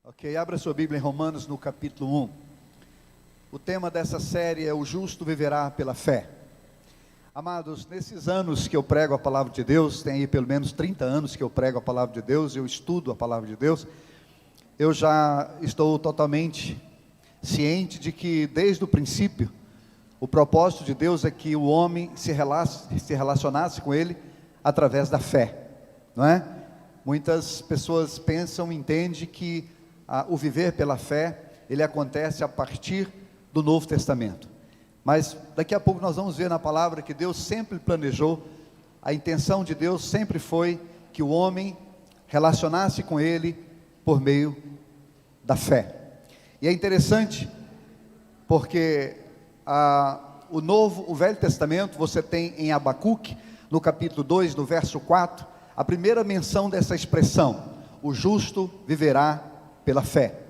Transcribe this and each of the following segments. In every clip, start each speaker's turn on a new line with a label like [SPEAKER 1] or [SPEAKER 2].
[SPEAKER 1] Ok, abra sua Bíblia em Romanos no capítulo 1. O tema dessa série é: o justo viverá pela fé. Amados, nesses anos que eu prego a palavra de Deus, tem aí pelo menos 30 anos que eu prego a palavra de Deus, eu estudo a palavra de Deus, eu já estou totalmente ciente de que desde o princípio, o propósito de Deus é que o homem se relacionasse com Ele através da fé, não é? Muitas pessoas pensam, entendem que o viver pela fé, ele acontece a partir do Novo Testamento. Mas daqui a pouco nós vamos ver na palavra que Deus sempre planejou, a intenção de Deus sempre foi que o homem relacionasse com Ele por meio da fé. E é interessante, porque o Velho Testamento, você tem em Abacuque, no capítulo 2, no verso 4, a primeira menção dessa expressão: o justo viverá pela fé.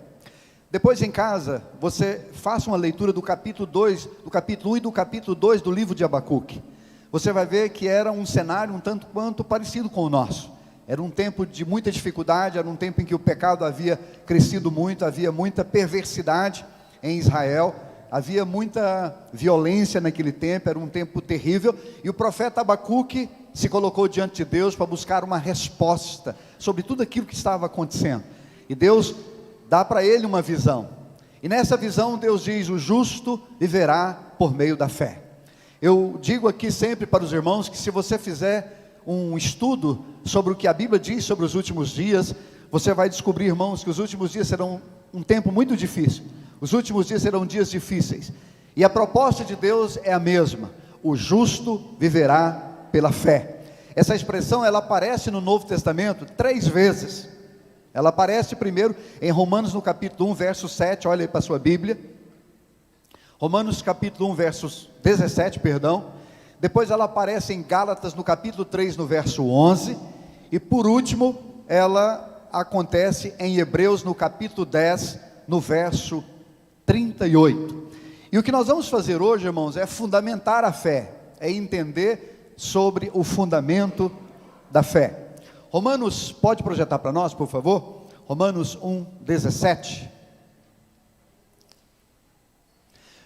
[SPEAKER 1] Depois em casa, você faça uma leitura do capítulo 2, do capítulo 1 e do capítulo 2 do livro de Abacuque. Você vai ver que era um cenário um tanto quanto parecido com o nosso. Era um tempo de muita dificuldade, era um tempo em que o pecado havia crescido muito, havia muita perversidade em Israel, havia muita violência naquele tempo, era um tempo terrível, e o profeta Abacuque se colocou diante de Deus para buscar uma resposta sobre tudo aquilo que estava acontecendo. E Deus dá para ele uma visão, e nessa visão Deus diz: o justo viverá por meio da fé. Eu digo aqui sempre para os irmãos que se você fizer um estudo sobre o que a Bíblia diz sobre os últimos dias, você vai descobrir, irmãos, que os últimos dias serão um tempo muito difícil, os últimos dias serão dias difíceis, e a proposta de Deus é a mesma: o justo viverá pela fé. Essa expressão, ela aparece no Novo Testamento 3 vezes. Ela aparece primeiro em Romanos no capítulo 1, verso 7, olha aí para a sua Bíblia. Romanos capítulo 1, versos 17, perdão. Depois ela aparece em Gálatas no capítulo 3, no verso 11. E por último, ela acontece em Hebreus no capítulo 10, no verso 38. E o que nós vamos fazer hoje, irmãos, é fundamentar a fé, é entender sobre o fundamento da fé. Romanos, pode projetar para nós, por favor? Romanos 1, 17.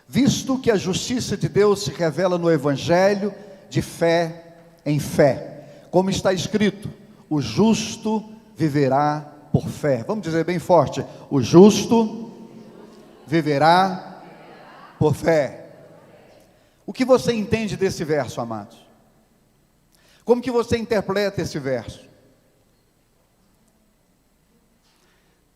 [SPEAKER 1] Visto que a justiça de Deus se revela no Evangelho, de fé em fé, como está escrito: o justo viverá por fé. Vamos dizer bem forte: o justo viverá por fé. O que você entende desse verso, amados? Como que você interpreta esse verso?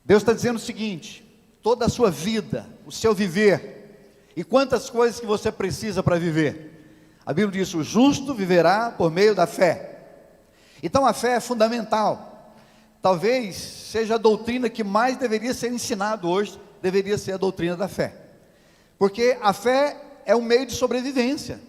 [SPEAKER 1] Deus está dizendo o seguinte: toda a sua vida, o seu viver, e quantas coisas que você precisa para viver. A Bíblia diz: o justo viverá por meio da fé. Então a fé é fundamental. Talvez seja a doutrina que mais deveria ser ensinado hoje, deveria ser a doutrina da fé. Porque a fé é um meio de sobrevivência.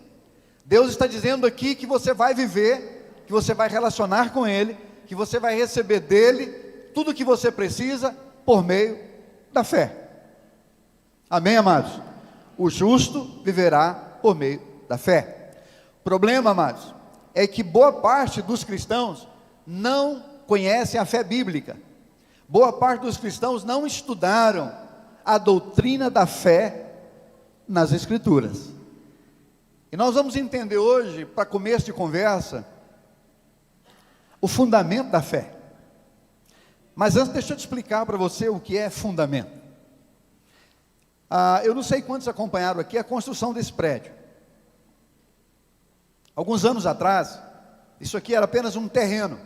[SPEAKER 1] Deus está dizendo aqui que você vai viver, que você vai relacionar com Ele, que você vai receber dEle tudo o que você precisa por meio da fé. Amém, amados? O justo viverá por meio da fé. O problema, amados, é que boa parte dos cristãos não conhecem a fé bíblica. Boa parte dos cristãos não estudaram a doutrina da fé nas Escrituras. E nós vamos entender hoje, para começo de conversa, o fundamento da fé. Mas antes, deixa eu te explicar para você o que é fundamento. Eu não sei quantos acompanharam aqui a construção desse prédio. Alguns anos atrás, isso aqui era apenas um terreno.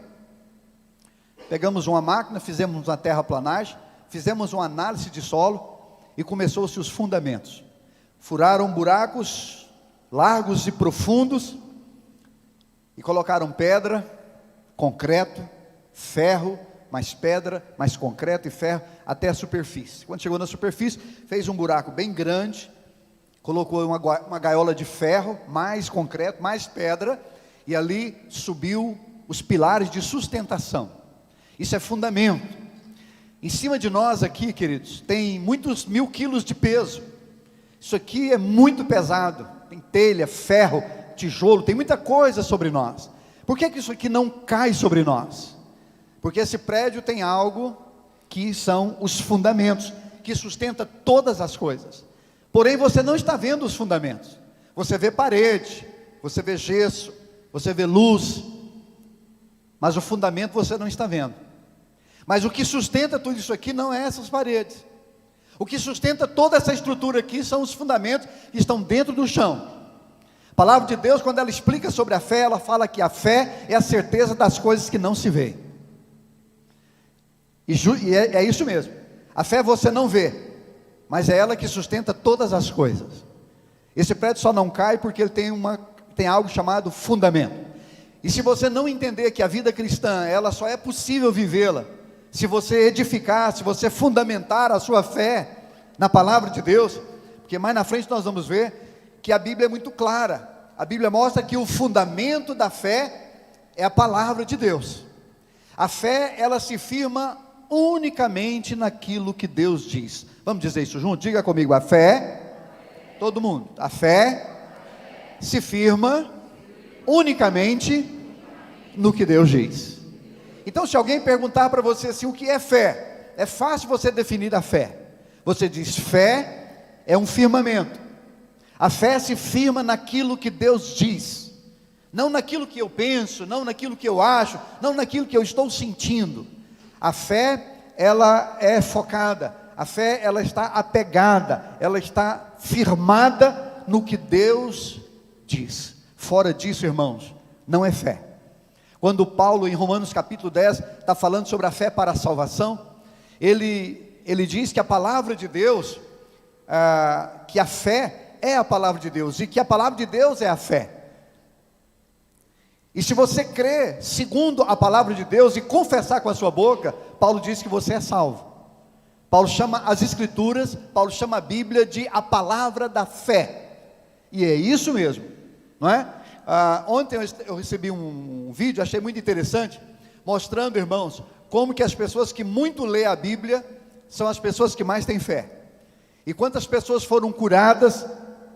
[SPEAKER 1] Pegamos uma máquina, fizemos uma terraplanagem, fizemos uma análise de solo e começou-se os fundamentos. Furaram buracos largos e profundos e colocaram pedra, concreto, ferro, mais pedra, mais concreto e ferro, até a superfície. Quando chegou na superfície, fez um buraco bem grande, colocou uma gaiola de ferro, mais concreto, mais pedra, e ali subiu os pilares de sustentação. Isso é fundamento. Em cima de nós aqui, queridos, tem muitos 1000 quilos de peso. Isso aqui é muito pesado, tem telha, ferro, tijolo, tem muita coisa sobre nós. Por que isso aqui não cai sobre nós? Porque esse prédio tem algo que são os fundamentos, que sustenta todas as coisas. Porém, você não está vendo os fundamentos. Você vê parede, você vê gesso, você vê luz, mas o fundamento você não está vendo. Mas o que sustenta tudo isso aqui não é essas paredes. O que sustenta toda essa estrutura aqui são os fundamentos que estão dentro do chão. A palavra de Deus, quando ela explica sobre a fé, ela fala que a fé é a certeza das coisas que não se vê. E é isso mesmo. A fé você não vê, mas é ela que sustenta todas as coisas. Esse prédio só não cai porque ele tem algo chamado fundamento. E se você não entender que a vida cristã, ela só é possível vivê-la se você edificar, se você fundamentar a sua fé na palavra de Deus, porque mais na frente nós vamos ver que a Bíblia é muito clara. A Bíblia mostra que o fundamento da fé é a palavra de Deus. A fé, ela se firma unicamente naquilo que Deus diz. Vamos dizer isso junto? Diga comigo, a fé, todo mundo, a fé se firma unicamente no que Deus diz. Então, se alguém perguntar para você assim, o que é fé? É fácil você definir a fé. Você diz, fé é um firmamento. A fé se firma naquilo que Deus diz, não naquilo que eu penso, não naquilo que eu acho, não naquilo que eu estou sentindo. A fé, ela é focada, a fé, ela está apegada, ela está firmada no que Deus diz. Fora disso, irmãos, não é fé. Quando Paulo, em Romanos capítulo 10, está falando sobre a fé para a salvação, ele diz que a palavra de Deus, que a fé é a palavra de Deus, e que a palavra de Deus é a fé. E se você crer segundo a palavra de Deus e confessar com a sua boca, Paulo diz que você é salvo. Paulo chama as Escrituras, Paulo chama a Bíblia de a palavra da fé. E é isso mesmo, não é? Ontem eu recebi um vídeo, achei muito interessante, mostrando, irmãos, como que as pessoas que muito lê a Bíblia são as pessoas que mais têm fé. E quantas pessoas foram curadas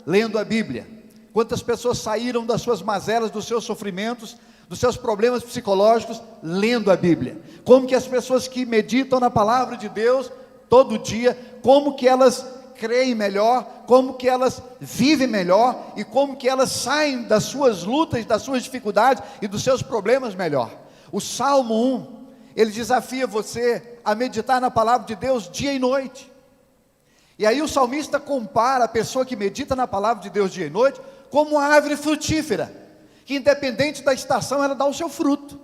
[SPEAKER 1] lendo a Bíblia? Quantas pessoas saíram das suas mazelas, dos seus sofrimentos, dos seus problemas psicológicos, lendo a Bíblia? Como que as pessoas que meditam na palavra de Deus todo dia, como que elas creem melhor, como que elas vivem melhor, e como que elas saem das suas lutas, das suas dificuldades e dos seus problemas melhor. O Salmo 1, ele desafia você a meditar na palavra de Deus dia e noite. E aí o salmista compara a pessoa que medita na palavra de Deus dia e noite como uma árvore frutífera, que independente da estação ela dá o seu fruto.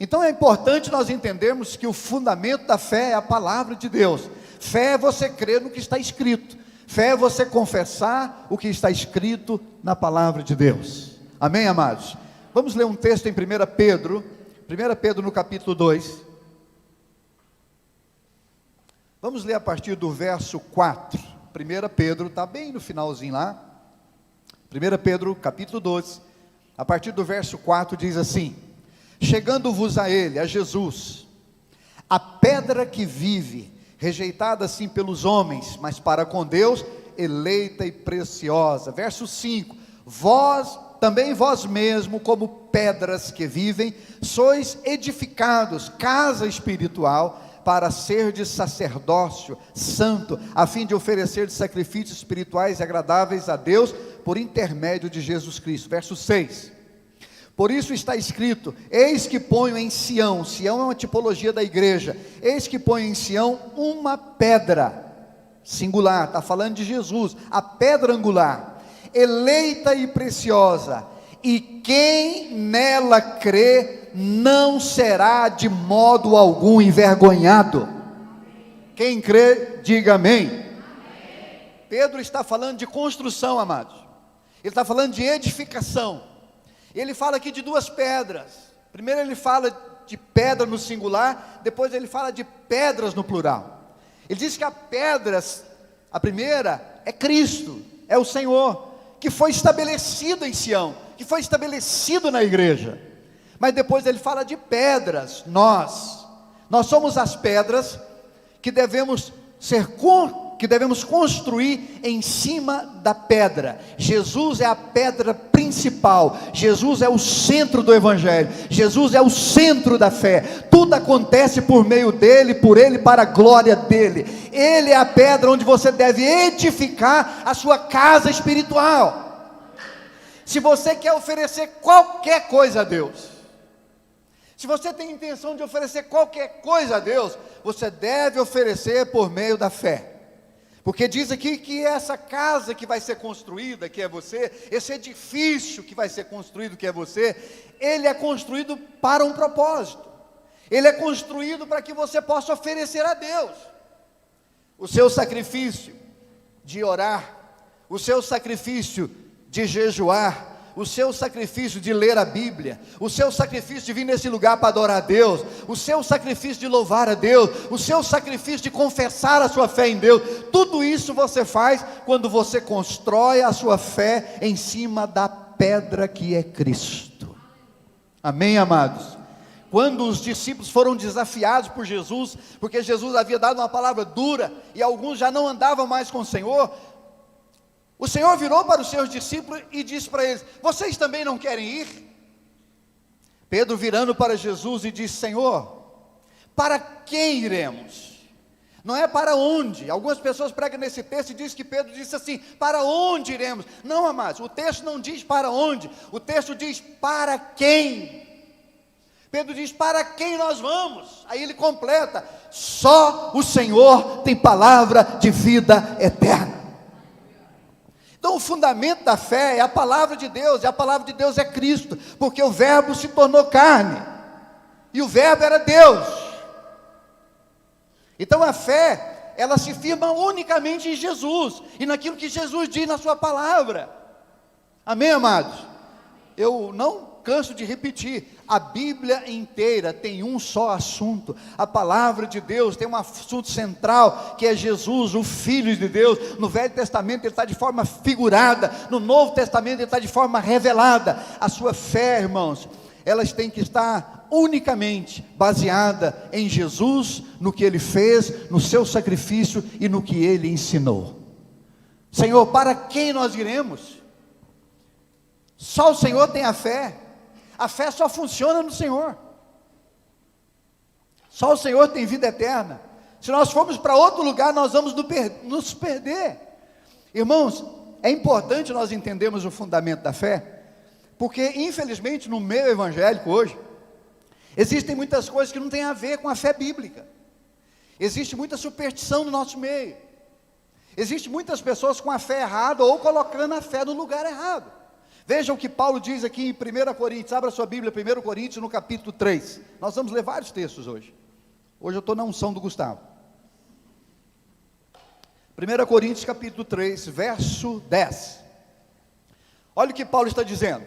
[SPEAKER 1] Então é importante nós entendermos que o fundamento da fé é a palavra de Deus. Fé é você crer no que está escrito. Fé é você confessar o que está escrito na palavra de Deus. Amém, amados? Vamos ler um texto em 1 Pedro. 1 Pedro no capítulo 2. Vamos ler a partir do verso 4. 1 Pedro, está bem no finalzinho lá. 1 Pedro, capítulo 12, a partir do verso 4, diz assim: chegando-vos a ele, a Jesus, a pedra que vive, rejeitada assim pelos homens, mas para com Deus, eleita e preciosa. Verso 5, também vós mesmo, como pedras que vivem, sois edificados, casa espiritual, para ser de sacerdócio santo, a fim de oferecer sacrifícios espirituais e agradáveis a Deus, por intermédio de Jesus Cristo. Verso 6, por isso está escrito: eis que ponho em Sião, Sião é uma tipologia da igreja, eis que ponho em Sião uma pedra, singular, está falando de Jesus, a pedra angular, eleita e preciosa, e quem nela crê, não será de modo algum envergonhado. Quem crê, diga amém. Amém. Pedro está falando de construção, amados. Ele está falando de edificação. Ele fala aqui de duas pedras. Primeiro ele fala de pedra no singular, depois ele fala de pedras no plural. Ele diz que a primeira é Cristo, é o Senhor, que foi estabelecido em Sião, que foi estabelecido na igreja. Mas depois ele fala de pedras. Nós somos as pedras que devemos ser que devemos construir em cima da pedra. Jesus é a pedra principal, Jesus é o centro do Evangelho, Jesus é o centro da fé, tudo acontece por meio dele, por ele, para a glória dele. Ele é a pedra onde você deve edificar a sua casa espiritual. Se você quer oferecer qualquer coisa a Deus, se você tem intenção de oferecer qualquer coisa a Deus, você deve oferecer por meio da fé. Porque diz aqui que essa casa que vai ser construída, que é você, esse edifício que vai ser construído, que é você, ele é construído para um propósito. Ele é construído para que você possa oferecer a Deus o seu sacrifício de orar, o seu sacrifício de jejuar, o seu sacrifício de ler a Bíblia, o seu sacrifício de vir nesse lugar para adorar a Deus, o seu sacrifício de louvar a Deus, o seu sacrifício de confessar a sua fé em Deus. Tudo isso você faz quando você constrói a sua fé em cima da pedra que é Cristo. Amém, amados? Quando os discípulos foram desafiados por Jesus, porque Jesus havia dado uma palavra dura, e alguns já não andavam mais com o Senhor, o Senhor virou para os seus discípulos e disse para eles: vocês também não querem ir? Pedro, virando para Jesus, e disse: Senhor, para quem iremos? Não é para onde. Algumas pessoas pregam nesse texto e dizem que Pedro disse assim: para onde iremos? Não, amados, o texto não diz para onde, o texto diz para quem. Pedro diz: para quem nós vamos? Aí ele completa: só o Senhor tem palavra de vida eterna. Então o fundamento da fé é a palavra de Deus, e a palavra de Deus é Cristo, porque o verbo se tornou carne, e o verbo era Deus. Então a fé, ela se firma unicamente em Jesus, e naquilo que Jesus diz na sua palavra. Amém, amados? Eu não canso de repetir, a Bíblia inteira tem um só assunto. A palavra de Deus tem um assunto central, que é Jesus, o Filho de Deus. No Velho Testamento ele está de forma figurada, no Novo Testamento ele está de forma revelada. A sua fé, irmãos, elas têm que estar unicamente baseada em Jesus, no que Ele fez, no seu sacrifício e no que Ele ensinou. Senhor, para quem nós iremos? Só o Senhor tem a fé. A fé só funciona no Senhor. Só o Senhor tem vida eterna. Se nós formos para outro lugar, nós vamos nos perder. Irmãos, é importante nós entendermos o fundamento da fé, porque infelizmente no meio evangélico hoje, existem muitas coisas que não têm a ver com a fé bíblica. Existe muita superstição no nosso meio. Existem muitas pessoas com a fé errada, ou colocando a fé no lugar errado. Vejam o que Paulo diz aqui em 1 Coríntios, abra sua Bíblia, 1 Coríntios no capítulo 3, nós vamos ler vários textos hoje eu estou na unção do Gustavo. 1 Coríntios capítulo 3, verso 10, olha o que Paulo está dizendo: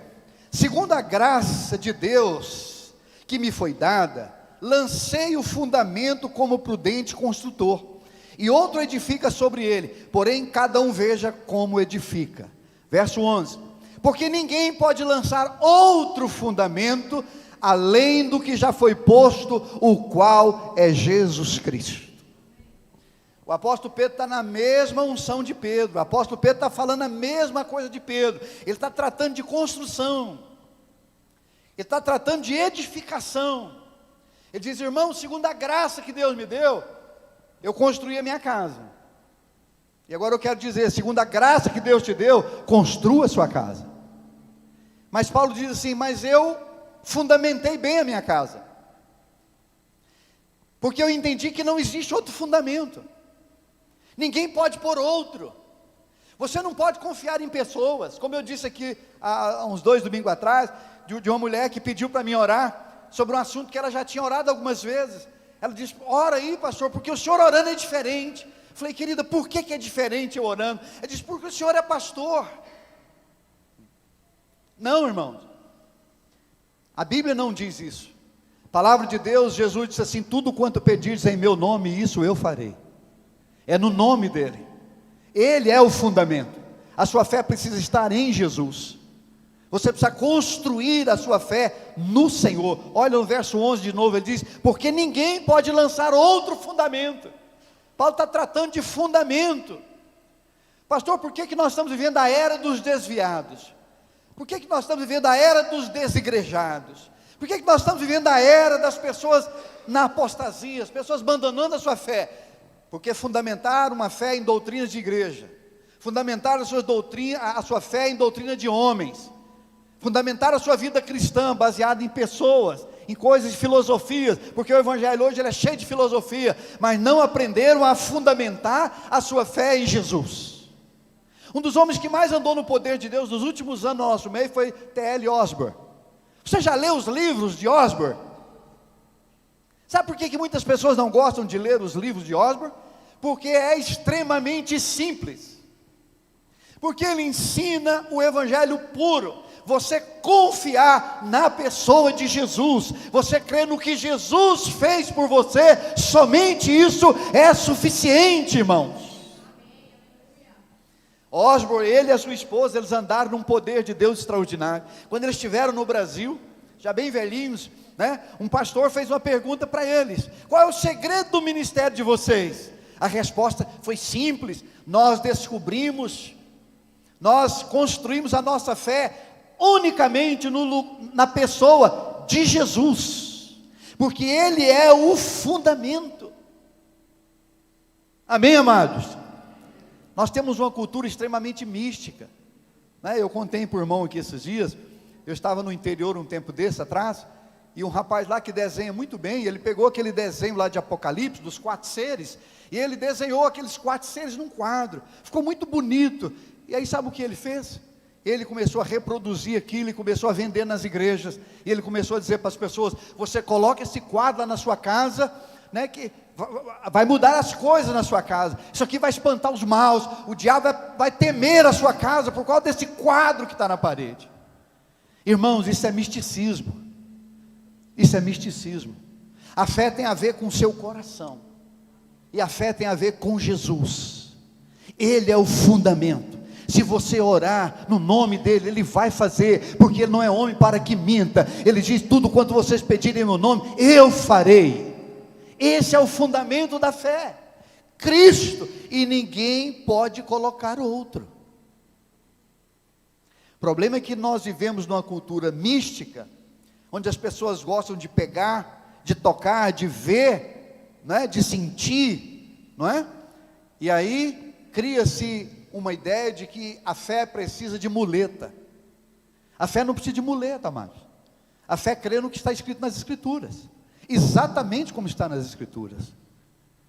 [SPEAKER 1] segundo a graça de Deus que me foi dada, lancei o fundamento como prudente construtor, e outro edifica sobre ele, porém cada um veja como edifica. Verso 11, porque ninguém pode lançar outro fundamento além do que já foi posto, o qual é Jesus Cristo. O apóstolo Pedro está na mesma unção de Pedro, o apóstolo Pedro está falando a mesma coisa de Pedro, ele está tratando de construção, ele está tratando de edificação. Ele diz: irmão, segundo a graça que Deus me deu, eu construí a minha casa. E agora eu quero dizer, segundo a graça que Deus te deu, construa a sua casa. Mas Paulo diz assim: mas eu fundamentei bem a minha casa, porque eu entendi que não existe outro fundamento, ninguém pode pôr outro. Você não pode confiar em pessoas, como eu disse aqui há uns 2 domingos atrás, de uma mulher que pediu para mim orar sobre um assunto que ela já tinha orado algumas vezes. Ela disse: ora aí, pastor, porque o senhor orando é diferente. Eu falei: querida, por que é diferente eu orando? Ela disse: porque o senhor é pastor. Não, irmãos, a Bíblia não diz isso. A palavra de Deus, Jesus disse assim: tudo quanto pedires em meu nome, isso eu farei. É no nome dele, ele é o fundamento. A sua fé precisa estar em Jesus. Você precisa construir a sua fé no Senhor. Olha no verso 11 de novo, ele diz: porque ninguém pode lançar outro fundamento. Paulo está tratando de fundamento. Pastor, por que nós estamos vivendo a era dos desviados? Por que nós estamos vivendo a era dos desigrejados? Por que nós estamos vivendo a era das pessoas na apostasia, as pessoas abandonando a sua fé? Porque fundamentaram uma fé em doutrinas de igreja, fundamentaram a sua fé em doutrina de homens, fundamentaram a sua vida cristã baseada em pessoas, em coisas de filosofias, porque o evangelho hoje ele é cheio de filosofia, mas não aprenderam a fundamentar a sua fé em Jesus. Um dos homens que mais andou no poder de Deus nos últimos anos no nosso meio foi T.L. Osborne. Você já leu os livros de Osborne? Sabe por que muitas pessoas não gostam de ler os livros de Osborne? Porque é extremamente simples. Porque ele ensina o evangelho puro. Você confiar na pessoa de Jesus, você crer no que Jesus fez por você, somente isso é suficiente, irmãos. Osborne, ele e a sua esposa, eles andaram num poder de Deus extraordinário. Quando eles estiveram no Brasil, já bem velhinhos, né, um pastor fez uma pergunta para eles: qual é o segredo do ministério de vocês? A resposta foi simples: nós construímos a nossa fé unicamente na pessoa de Jesus, porque Ele é o fundamento. Amém, amados? Nós temos uma cultura extremamente mística, né? Eu contei para o irmão aqui esses dias, eu estava no interior um tempo desse atrás, e um rapaz lá que desenha muito bem, ele pegou aquele desenho lá de Apocalipse, dos 4 seres, e ele desenhou aqueles 4 seres num quadro, ficou muito bonito. E aí sabe o que ele fez? Ele começou a reproduzir aquilo, e começou a vender nas igrejas, e ele começou a dizer para as pessoas: você coloca esse quadro lá na sua casa, né, que vai mudar as coisas na sua casa, isso aqui vai espantar os maus, o diabo vai temer a sua casa, por causa desse quadro que está na parede. Irmãos, isso é misticismo, isso é misticismo. A fé tem a ver com o seu coração, e a fé tem a ver com Jesus. Ele é o fundamento. Se você orar no nome dele, ele vai fazer, porque ele não é homem para que minta. Ele diz: tudo quanto vocês pedirem no meu nome, eu farei. Esse é o fundamento da fé, Cristo, e ninguém pode colocar outro. O problema é que nós vivemos numa cultura mística, onde as pessoas gostam de pegar, de tocar, de ver, não é? De sentir, não é? E aí cria-se uma ideia de que a fé precisa de muleta. A fé não precisa de muleta, amados. A fé crê no que está escrito nas Escrituras, exatamente como está nas Escrituras.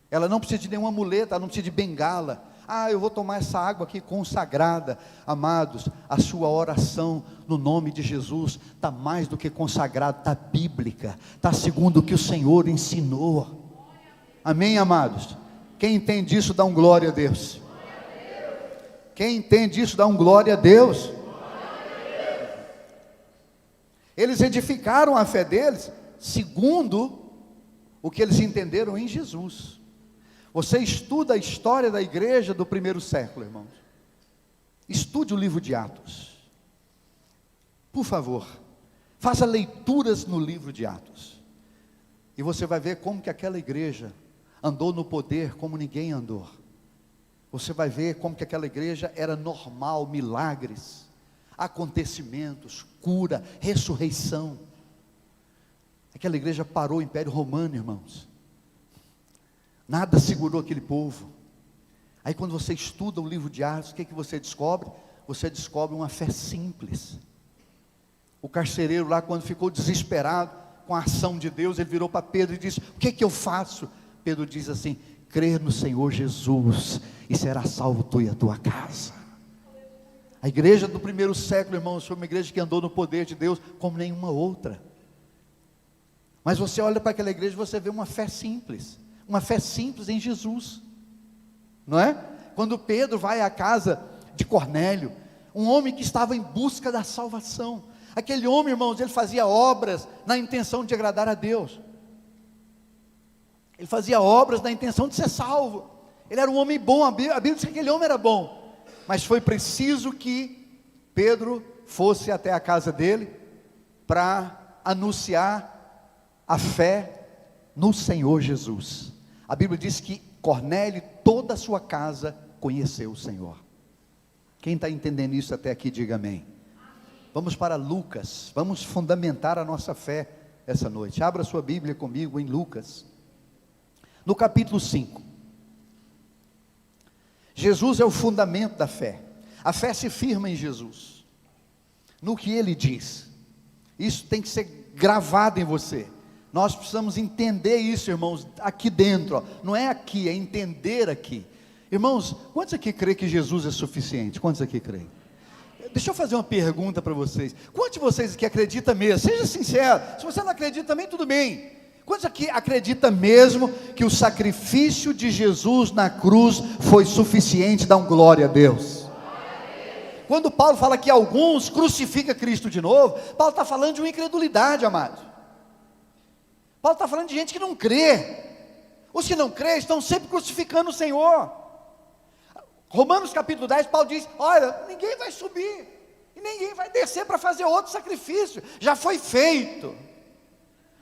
[SPEAKER 1] Ela não precisa de nenhuma muleta, ela não precisa de bengala. Eu vou tomar essa água aqui consagrada. Amados, a sua oração no nome de Jesus está mais do que consagrada, está bíblica, está segundo o que o Senhor ensinou. Amém, amados? Quem entende isso, dá um glória a Deus. Quem entende isso, dá um glória a Deus. Eles edificaram a fé deles segundo o que eles entenderam em Jesus. Você estuda a história da igreja do primeiro século, irmãos. Estude o livro de Atos. Por favor, faça leituras no livro de Atos. E você vai ver como que aquela igreja andou no poder como ninguém andou. Você vai ver como que aquela igreja era normal, milagres, acontecimentos, cura, ressurreição. Aquela igreja parou o Império Romano, irmãos. Nada segurou aquele povo. Aí quando você estuda o livro de Atos, o que você descobre? Você descobre uma fé simples. O carcereiro lá, quando ficou desesperado com a ação de Deus, ele virou para Pedro e disse: o que eu faço? Pedro diz assim: crer no Senhor Jesus, e será salvo tu e a tua casa. A igreja do primeiro século, irmãos, foi uma igreja que andou no poder de Deus como nenhuma outra. Mas você olha para aquela igreja e você vê uma fé simples em Jesus, não é? Quando Pedro vai à casa de Cornélio, um homem que estava em busca da salvação, aquele homem, irmãos, ele fazia obras na intenção de agradar a Deus, ele fazia obras na intenção de ser salvo, ele era um homem bom, a Bíblia diz que aquele homem era bom, mas foi preciso que Pedro fosse até a casa dele, para anunciar a fé no Senhor Jesus. A Bíblia diz que Cornélio e toda a sua casa conheceu o Senhor. Quem está entendendo isso até aqui, diga amém. Vamos para Lucas, vamos fundamentar a nossa fé essa noite. Abra sua Bíblia comigo em Lucas, no capítulo 5. Jesus é o fundamento da fé. A fé se firma em Jesus, no que Ele diz. Isso tem que ser gravado em você. Nós precisamos entender isso, irmãos, aqui dentro, ó. Não é aqui, é entender aqui. Irmãos, quantos aqui creem que Jesus é suficiente? Quantos aqui creem? Deixa eu fazer uma pergunta para vocês. Quantos de vocês aqui acreditam mesmo? Seja sincero. Se você não acredita também, tudo bem. Quantos aqui acreditam mesmo que o sacrifício de Jesus na cruz foi suficiente? Dá um glória a Deus. Quando Paulo fala que alguns crucificam Cristo de novo, Paulo está falando de uma incredulidade, amado. Paulo está falando de gente que não crê. Os que não crêem estão sempre crucificando o Senhor. Romanos capítulo 10, Paulo diz: olha, ninguém vai subir, e ninguém vai descer para fazer outro sacrifício, já foi feito.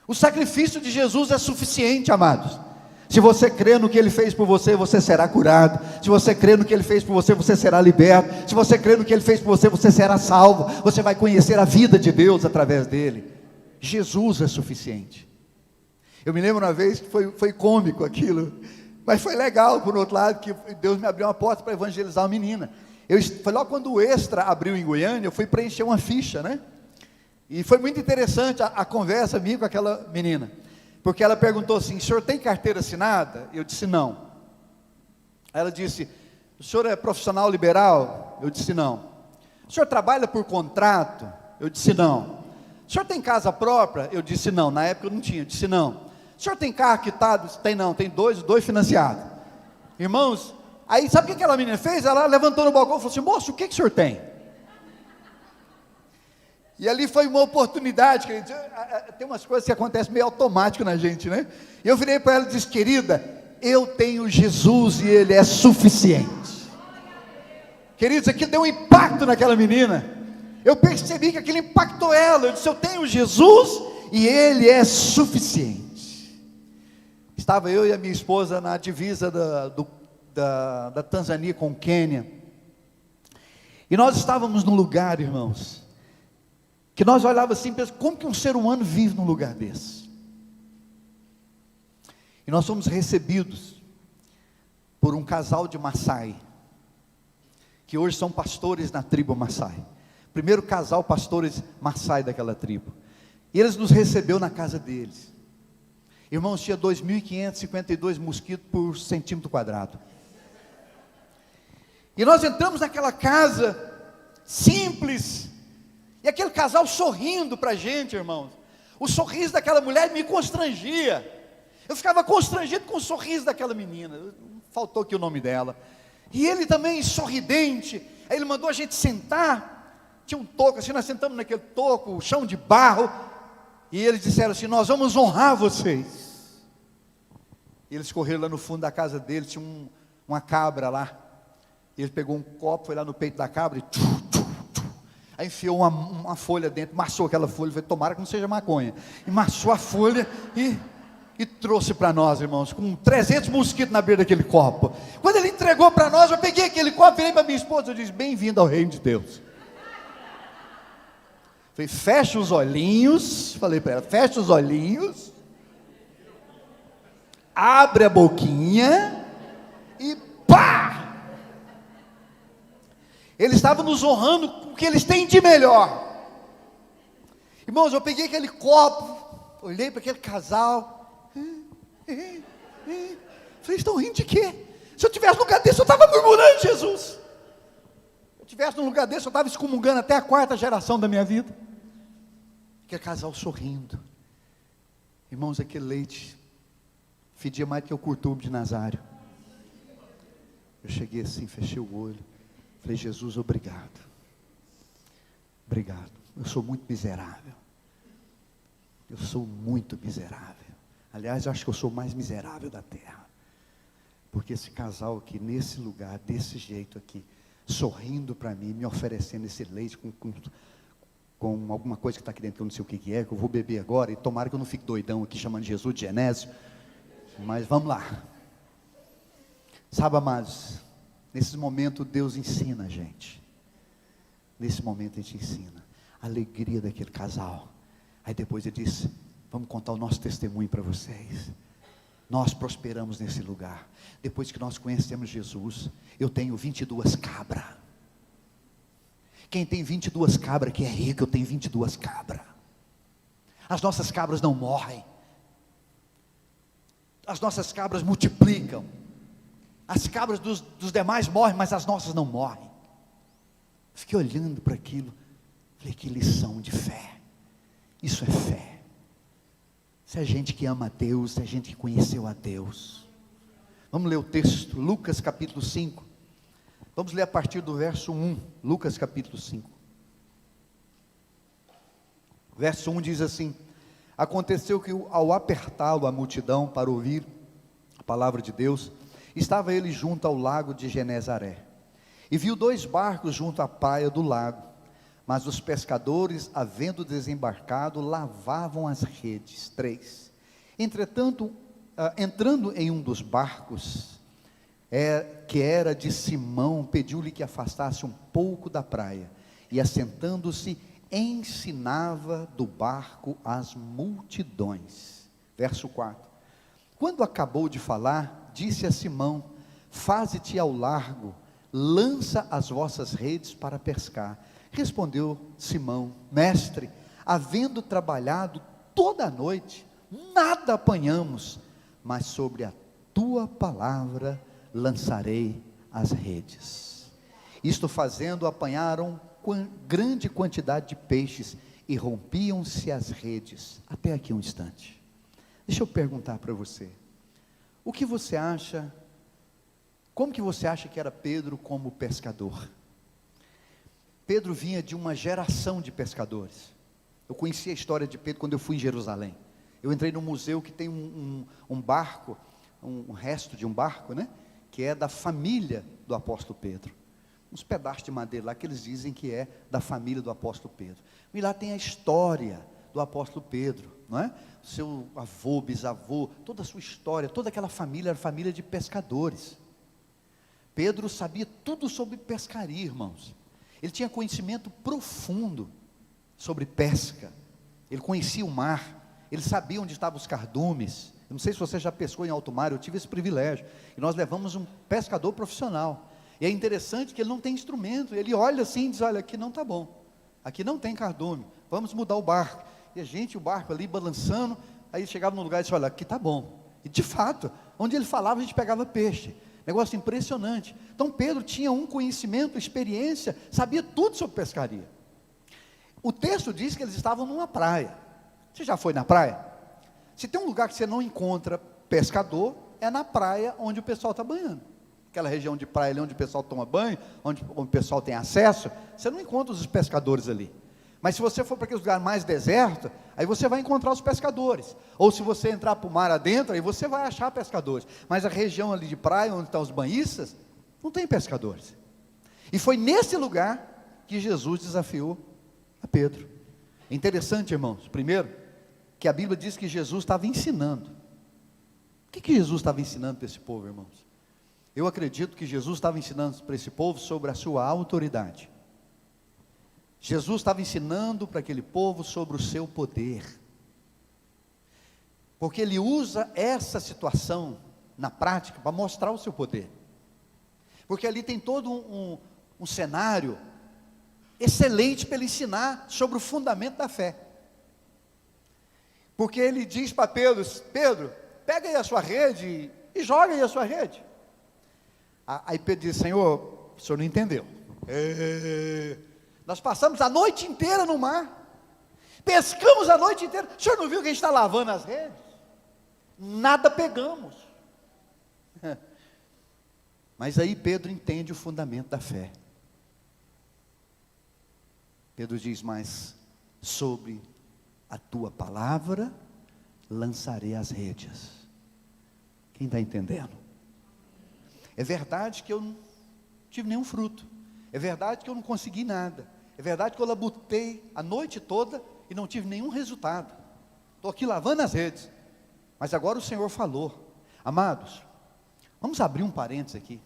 [SPEAKER 1] O sacrifício de Jesus é suficiente, amados. Se você crê no que Ele fez por você, você será curado. Se você crê no que Ele fez por você, você será liberto. Se você crê no que Ele fez por você, você será salvo. Você vai conhecer a vida de Deus através dele. Jesus é suficiente. Eu me lembro uma vez que foi cômico aquilo, mas foi legal, por outro lado, que Deus me abriu uma porta para evangelizar uma menina. Foi logo quando o Extra abriu em Goiânia, eu fui preencher uma ficha, né? E foi muito interessante a conversa minha com aquela menina, porque ela perguntou assim: o senhor tem carteira assinada? Eu disse não. Ela disse: o senhor é profissional liberal? Eu disse não. O senhor trabalha por contrato? Eu disse não. O senhor tem casa própria? Eu disse não. Na época eu não tinha, eu disse não. O senhor tem carro quitado? Tem não, tem dois financiados. Irmãos, aí sabe o que aquela menina fez? Ela levantou no balcão e falou assim: moço, o que o senhor tem? E ali foi uma oportunidade, querido. Tem umas coisas que acontecem meio automático na gente, né? E eu virei para ela e disse: querida, eu tenho Jesus e Ele é suficiente. Queridos, aquilo deu um impacto naquela menina. Eu percebi que aquilo impactou ela. Eu disse: eu tenho Jesus e Ele é suficiente. Estava eu e a minha esposa na divisa da Tanzânia com o Quênia. E nós estávamos num lugar, irmãos, que nós olhávamos assim e pensávamos: como que um ser humano vive num lugar desse? E nós fomos recebidos por um casal de Maasai, que hoje são pastores na tribo Maasai. Primeiro casal pastores Maasai daquela tribo. E eles nos recebeu na casa deles. Irmãos, tinha 2.552 mosquitos por centímetro quadrado. E nós entramos naquela casa simples, e aquele casal sorrindo para a gente, irmãos. O sorriso daquela mulher me constrangia. Eu ficava constrangido com o sorriso daquela menina. Faltou aqui o nome dela. E ele também sorridente. Aí ele mandou a gente sentar. Tinha um toco assim, nós sentamos naquele toco, chão de barro. E eles disseram assim: nós vamos honrar vocês. E eles correram lá no fundo da casa deles, tinha uma cabra lá. Ele pegou um copo, foi lá no peito da cabra e aí enfiou uma folha dentro, maçou aquela folha, falei: tomara que não seja maconha. E maçou a folha e trouxe para nós, irmãos, com 300 mosquitos na beira daquele copo. Quando ele entregou para nós, eu peguei aquele copo, virei para minha esposa, eu disse: bem-vindo ao reino de Deus. Falei: fecha os olhinhos. Falei para ela: fecha os olhinhos, abre a boquinha e pá! Eles estavam nos honrando com o que eles têm de melhor. Irmãos, eu peguei aquele copo, olhei para aquele casal, falei: estão rindo de quê? Se eu tivesse no lugar desse, eu estava murmurando Jesus. Se eu tivesse no lugar desse, eu estava excomungando até a 4ª geração da minha vida. Aquele casal sorrindo. Irmãos, aquele leite fedia mais do que o curtume de Nazário. Eu cheguei assim, fechei o olho, falei: Jesus, obrigado. Obrigado. Eu sou muito miserável. Eu sou muito miserável. Aliás, eu acho que eu sou o mais miserável da terra. Porque esse casal aqui, nesse lugar, desse jeito aqui, sorrindo para mim, me oferecendo esse leite com alguma coisa que está aqui dentro, que eu não sei o que é, que eu vou beber agora, e tomara que eu não fique doidão aqui chamando Jesus de Genésio. Mas vamos lá. Sabe, amados, nesse momento Deus ensina a gente. Nesse momento a gente ensina a alegria daquele casal. Aí depois ele diz: vamos contar o nosso testemunho para vocês. Nós prosperamos nesse lugar. Depois que nós conhecemos Jesus, eu tenho 22 cabras. Quem tem 22 cabras que é rico, eu tenho 22 cabras. As nossas cabras não morrem. As nossas cabras multiplicam. As cabras dos demais morrem, mas as nossas não morrem. Fiquei olhando para aquilo. Falei, que lição de fé. Isso é fé. Isso é gente que ama a Deus, é gente que conheceu a Deus. Vamos ler o texto, Lucas capítulo 5. Vamos ler a partir do verso 1, Lucas capítulo 5. Verso 1 diz assim: aconteceu que ao apertá-lo a multidão para ouvir a palavra de Deus, estava ele junto ao lago de Genezaré, e viu 2 barcos junto à praia do lago, mas os pescadores, havendo desembarcado, lavavam as redes. 3. Entretanto, entrando em um dos barcos, que era de Simão, pediu-lhe que afastasse um pouco da praia, e assentando-se, ensinava do barco as multidões. Verso 4. Quando acabou de falar, disse a Simão: faze-te ao largo, lança as vossas redes para pescar. Respondeu Simão: mestre, havendo trabalhado toda a noite, nada apanhamos, mas sobre a tua palavra lançarei as redes. Isto fazendo, apanharam grande quantidade de peixes, e rompiam-se as redes. Até aqui um instante. Deixa eu perguntar para você, o que você acha, como que você acha que era Pedro como pescador? Pedro vinha de uma geração de pescadores. Eu conheci a história de Pedro quando eu fui em Jerusalém. Eu entrei num museu que tem um barco, um resto de um barco, né? Que é da família do apóstolo Pedro. Uns pedaços de madeira lá que eles dizem que é da família do apóstolo Pedro. E lá tem a história do apóstolo Pedro, não é? Seu avô, bisavô, toda a sua história, toda aquela família era família de pescadores. Pedro sabia tudo sobre pescaria, irmãos. Ele tinha conhecimento profundo sobre pesca. Ele conhecia o mar. Ele sabia onde estavam os cardumes. Eu não sei se você já pescou em alto mar, eu tive esse privilégio. E nós levamos um pescador profissional. E é interessante que ele não tem instrumento. Ele olha assim e diz: olha, aqui não está bom. Aqui não tem cardume. Vamos mudar o barco. E a gente, o barco ali balançando. Aí chegava num lugar e disse: olha, aqui está bom. E de fato, onde ele falava, a gente pegava peixe. Negócio impressionante. Então Pedro tinha um conhecimento, experiência, sabia tudo sobre pescaria. O texto diz que eles estavam numa praia. Você já foi na praia? Se tem um lugar que você não encontra pescador, é na praia onde o pessoal está banhando. Aquela região de praia ali onde o pessoal toma banho, onde o pessoal tem acesso, você não encontra os pescadores ali. Mas se você for para aquele lugar mais deserto, aí você vai encontrar os pescadores. Ou se você entrar para o mar adentro, aí você vai achar pescadores. Mas a região ali de praia, onde estão os banhistas, não tem pescadores. E foi nesse lugar que Jesus desafiou a Pedro. É interessante, irmãos, primeiro, que a Bíblia diz que Jesus estava ensinando. O que Jesus estava ensinando para esse povo, irmãos? Eu acredito que Jesus estava ensinando para esse povo sobre a sua autoridade. Jesus estava ensinando para aquele povo sobre o seu poder, porque ele usa essa situação na prática para mostrar o seu poder, porque ali tem todo um cenário excelente para ele ensinar sobre o fundamento da fé, porque ele diz para Pedro: Pedro, pega aí a sua rede e joga aí a sua rede. Aí Pedro diz: Senhor, o senhor não entendeu. Nós passamos a noite inteira no mar, pescamos a noite inteira, o senhor não viu que a gente está lavando as redes? Nada pegamos. Mas aí Pedro entende o fundamento da fé. Pedro diz: mas sobre a tua palavra lançarei as redes. Quem está entendendo? É verdade que eu não tive nenhum fruto, é verdade que eu não consegui nada, é verdade que eu labutei a noite toda e não tive nenhum resultado. Estou aqui lavando as redes, mas agora o Senhor falou. Amados, Vamos abrir um parênteses aqui.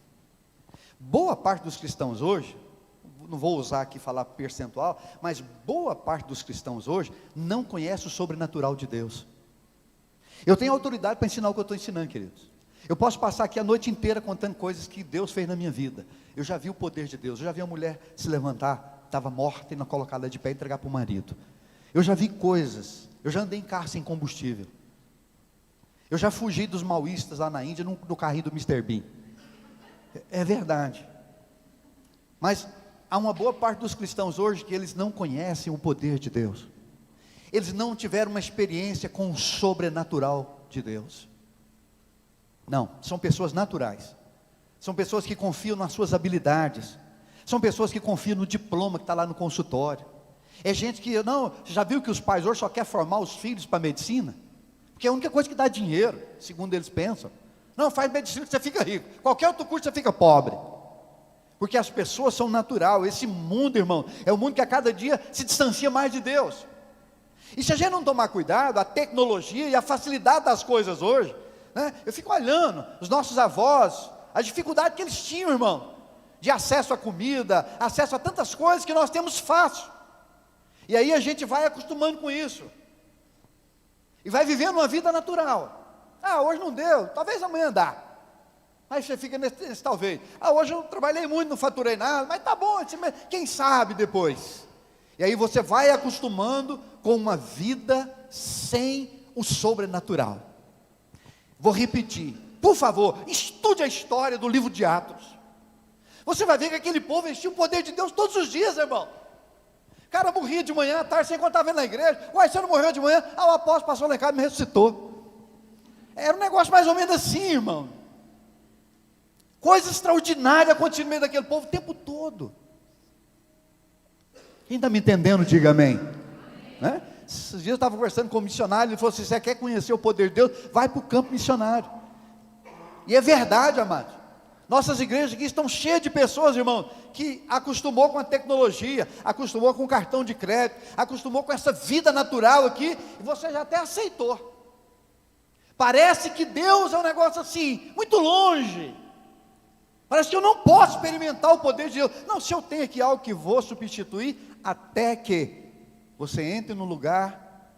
[SPEAKER 1] Boa parte dos cristãos hoje, não vou usar aqui falar percentual, mas boa parte dos cristãos hoje não conhece o sobrenatural de Deus. Eu tenho autoridade para ensinar o que eu estou ensinando, queridos. Eu posso passar aqui a noite inteira contando coisas que Deus fez na minha vida. Eu já vi o poder de Deus, eu já vi uma mulher se levantar, estava morta e não colocada de pé e entregar para o marido. Eu já vi coisas, eu já andei em carro sem combustível. Eu já fugi dos maoístas lá na Índia no carrinho do Mr. Bean. É verdade. Mas há uma boa parte dos cristãos hoje que eles não conhecem o poder de Deus. Eles não tiveram uma experiência com o sobrenatural de Deus. Não, são pessoas naturais. São pessoas que confiam nas suas habilidades. São pessoas que confiam no diploma que está lá no consultório. É gente que, não, já viu que os pais hoje só querem formar os filhos para medicina? Porque é a única coisa que dá dinheiro, segundo eles pensam. Não, faz medicina que você fica rico. Qualquer outro curso você fica pobre. Porque as pessoas são natural. Esse mundo, irmão, é um mundo que a cada dia se distancia mais de Deus. E se a gente não tomar cuidado, a tecnologia e a facilidade das coisas hoje, né? Eu fico olhando os nossos avós, a dificuldade que eles tinham, irmão, de acesso à comida, acesso a tantas coisas que nós temos fácil. E aí a gente vai acostumando com isso. E vai vivendo uma vida natural. Ah, hoje não deu, talvez amanhã dá. Aí você fica nesse talvez. Ah, hoje eu trabalhei muito, não faturei nada, mas tá bom, quem sabe depois. E aí você vai acostumando com uma vida sem o sobrenatural. Vou repetir, por favor, estude a história do livro de Atos. Você vai ver que aquele povo vestia o poder de Deus todos os dias, irmão. O cara morria de manhã, à tarde, sem contar vendo na igreja. Uai, você não morreu de manhã? Ah, o apóstolo passou lá em casa e me ressuscitou. Era um negócio mais ou menos assim, irmão. Coisa extraordinária acontecendo no meio daquele povo o tempo todo. Quem está me entendendo, diga amém. Né? Esses dias eu estava conversando com um missionário, ele falou assim, você quer conhecer o poder de Deus? Vai para o campo missionário. E é verdade, amados. Nossas igrejas aqui estão cheias de pessoas, irmão, que acostumou com a tecnologia, acostumou com o cartão de crédito, acostumou com essa vida natural aqui, e você já até aceitou. Parece que Deus é um negócio assim, muito longe. Parece que eu não posso experimentar o poder de Deus. Não, se eu tenho aqui algo que vou substituir, até que você entre no lugar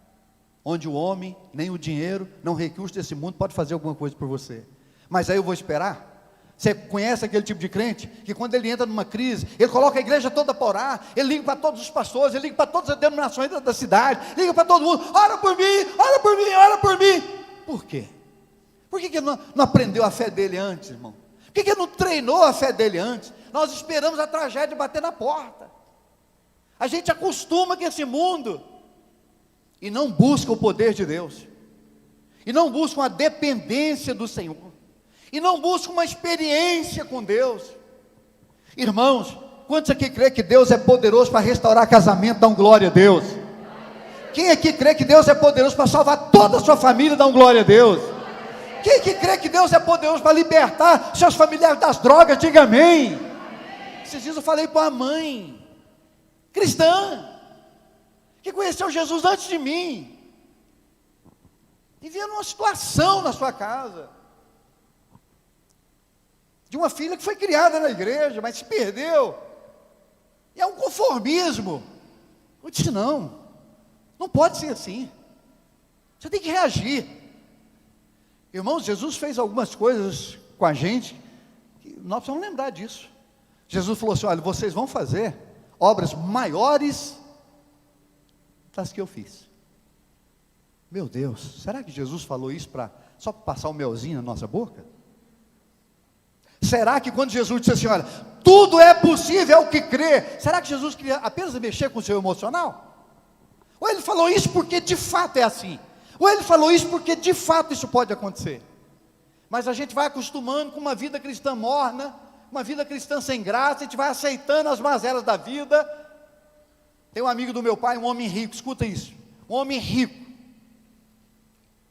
[SPEAKER 1] onde o homem, nem o dinheiro, não recurso desse mundo pode fazer alguma coisa por você. Mas aí eu vou esperar. Você conhece aquele tipo de crente, que quando ele entra numa crise, ele coloca a igreja toda para orar, ele liga para todos os pastores, ele liga para todas as denominações da cidade, liga para todo mundo, ora por mim, ora por mim, ora por mim. Por quê? Por que ele não aprendeu a fé dele antes, irmão? Por que ele não treinou a fé dele antes? Nós esperamos a tragédia bater na porta. A gente acostuma com esse mundo, e não busca o poder de Deus, e não busca a dependência do Senhor, e não busca uma experiência com Deus. Irmãos, quantos aqui crê que Deus é poderoso para restaurar casamento? Dá um glória a Deus. Quem aqui crê que Deus é poderoso para salvar toda a sua família? Dá um glória a Deus. Quem aqui crê que Deus é poderoso para libertar seus familiares das drogas? Diga amém. Esses dias eu falei para uma mãe cristã, que conheceu Jesus antes de mim, e via numa situação na sua casa, de uma filha que foi criada na igreja, mas se perdeu, e é um conformismo. Eu disse, não pode ser assim, você tem que reagir. Irmãos, Jesus fez algumas coisas com a gente, que nós precisamos lembrar disso. Jesus falou assim, olha, vocês vão fazer obras maiores das que eu fiz. Meu Deus, será que Jesus falou isso só para passar um melzinho na nossa boca? Será que quando Jesus disse assim, olha, tudo é possível ao que crê, será que Jesus queria apenas mexer com o seu emocional? Ou ele falou isso porque de fato é assim? Ou ele falou isso porque de fato isso pode acontecer? Mas a gente vai acostumando com uma vida cristã morna, uma vida cristã sem graça, a gente vai aceitando as mazelas da vida. Tem um amigo do meu pai, um homem rico, escuta isso, um homem rico,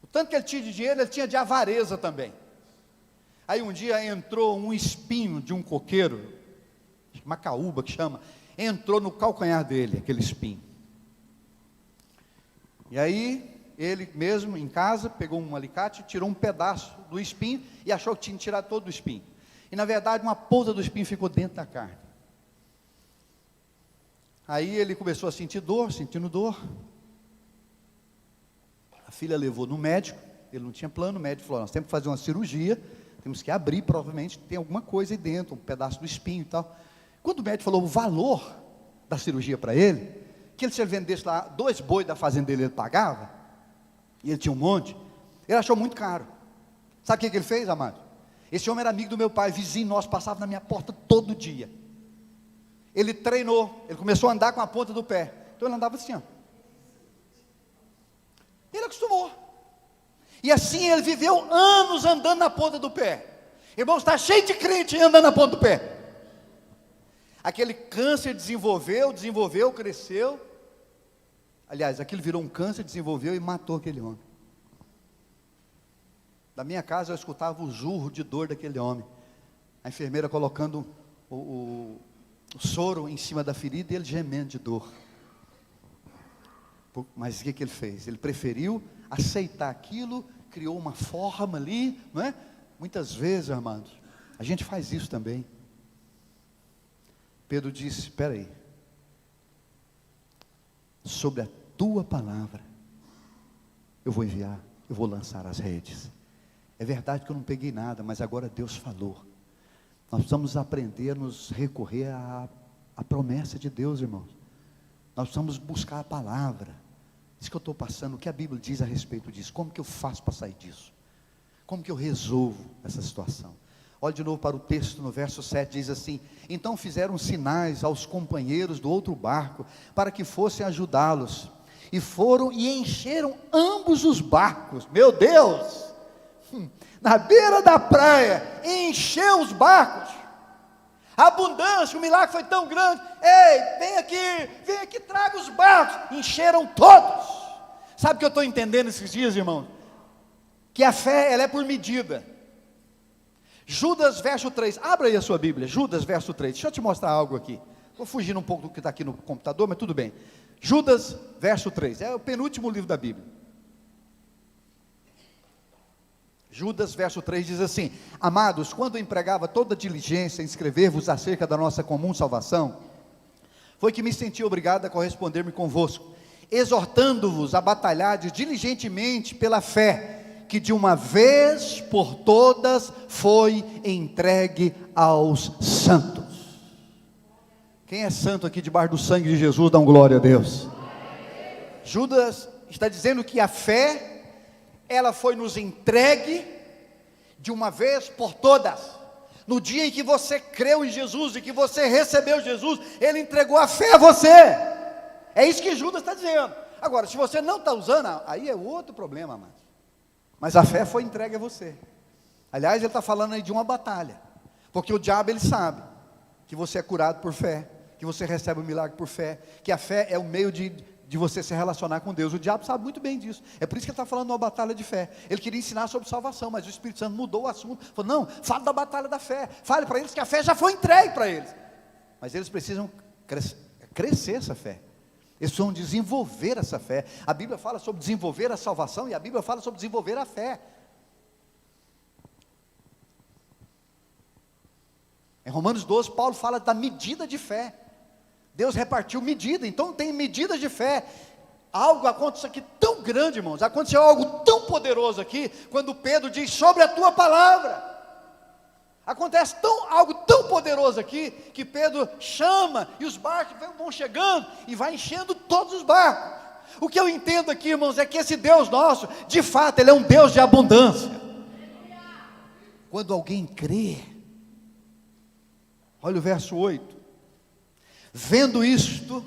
[SPEAKER 1] o tanto que ele tinha de dinheiro, ele tinha de avareza também. Aí um dia entrou um espinho de um coqueiro, macaúba que chama, entrou no calcanhar dele, aquele espinho. E aí ele mesmo em casa pegou um alicate, tirou um pedaço do espinho e achou que tinha tirado todo o espinho. E na verdade uma ponta do espinho ficou dentro da carne. Aí ele começou a sentir dor, sentindo dor. A filha levou no médico, ele não tinha plano, o médico falou, nós temos que fazer uma cirurgia, temos que abrir, provavelmente tem alguma coisa aí dentro, um pedaço do espinho e tal. Quando o médico falou o valor da cirurgia para ele, que ele, se ele vendesse lá 2 bois da fazenda dele, ele pagava, e ele tinha um monte, ele achou muito caro. Sabe o que ele fez, amado? Esse homem era amigo do meu pai, vizinho nosso, passava na minha porta todo dia. Ele treinou, ele começou a andar com a ponta do pé, então ele andava assim, ó. Ele acostumou, e assim ele viveu anos andando na ponta do pé. Irmãos, está cheio de crente andando na ponta do pé. Aquele câncer desenvolveu, cresceu. Aliás, aquilo virou um câncer, desenvolveu e matou aquele homem. Da minha casa eu escutava o urro de dor daquele homem. A enfermeira colocando o soro em cima da ferida e ele gemendo de dor. Mas o que ele fez? Ele preferiu aceitar aquilo, criou uma forma ali, não é? Muitas vezes, amados, a gente faz isso também. Pedro disse, espera aí, sobre a tua palavra, eu vou enviar, eu vou lançar as redes. É verdade que eu não peguei nada, mas agora Deus falou. Nós precisamos aprender a nos recorrer à promessa de Deus, irmãos. Nós precisamos buscar a palavra. Isso que eu estou passando, o que a Bíblia diz a respeito disso, como que eu faço para sair disso? Como que eu resolvo essa situação? Olha de novo para o texto, no verso 7, diz assim, então fizeram sinais aos companheiros do outro barco, para que fossem ajudá-los, e foram e encheram ambos os barcos. Meu Deus, na beira da praia, encheu os barcos, a abundância, o milagre foi tão grande, ei, vem aqui, traga os barcos, encheram todos. Sabe o que eu estou entendendo esses dias, irmão? Que a fé, ela é por medida. Judas verso 3, abra aí a sua Bíblia, Judas verso 3, deixa eu te mostrar algo aqui, estou fugindo um pouco do que está aqui no computador, mas tudo bem. Judas verso 3, é o penúltimo livro da Bíblia. Judas verso 3 diz assim, amados, quando eu empregava toda diligência em escrever-vos acerca da nossa comum salvação, foi que me senti obrigado a corresponder-me convosco, exortando-vos a batalhar diligentemente pela fé, que de uma vez por todas foi entregue aos santos. Quem é santo aqui debaixo do sangue de Jesus, dá um glória a Deus. Judas está dizendo que a fé, ela foi nos entregue de uma vez por todas. No dia em que você creu em Jesus e que você recebeu Jesus, Ele entregou a fé a você. É isso que Judas está dizendo. Agora, se você não está usando, aí é outro problema, amado. Mas a fé foi entregue a você. Aliás, ele está falando aí de uma batalha, porque o diabo, ele sabe que você é curado por fé, que você recebe o milagre por fé, que a fé é o meio de você se relacionar com Deus. O diabo sabe muito bem disso. É por isso que ele está falando de uma batalha de fé. Ele queria ensinar sobre salvação, mas o Espírito Santo mudou o assunto. Falou, não, fala da batalha da fé. Fale para eles que a fé já foi entregue para eles. Mas eles precisam crescer essa fé. Eles precisam desenvolver essa fé. A Bíblia fala sobre desenvolver a salvação e a Bíblia fala sobre desenvolver a fé. Em Romanos 12, Paulo fala da medida de fé. Deus repartiu medida, então tem medidas de fé. Algo aconteceu aqui tão grande, irmãos, aconteceu algo tão poderoso aqui, quando Pedro diz sobre a tua palavra. Acontece algo tão poderoso aqui, que Pedro chama, e os barcos vão chegando, e vai enchendo todos os barcos. O que eu entendo aqui, irmãos, é que esse Deus nosso, de fato, Ele é um Deus de abundância. Quando alguém crê, olha o verso 8, vendo isto,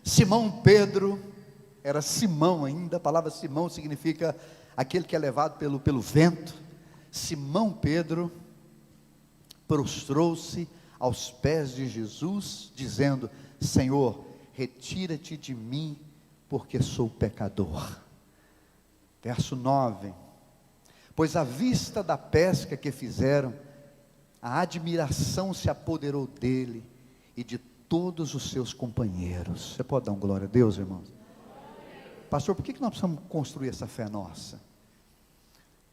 [SPEAKER 1] Simão Pedro, era Simão ainda, a palavra Simão significa aquele que é levado pelo vento. Simão Pedro prostrou-se aos pés de Jesus, dizendo, Senhor, retira-te de mim, porque sou pecador. Verso 9, pois à vista da pesca que fizeram, a admiração se apoderou dele e de todos os seus companheiros. Você pode dar um glória a Deus, irmãos? Pastor, por que nós precisamos construir essa fé nossa?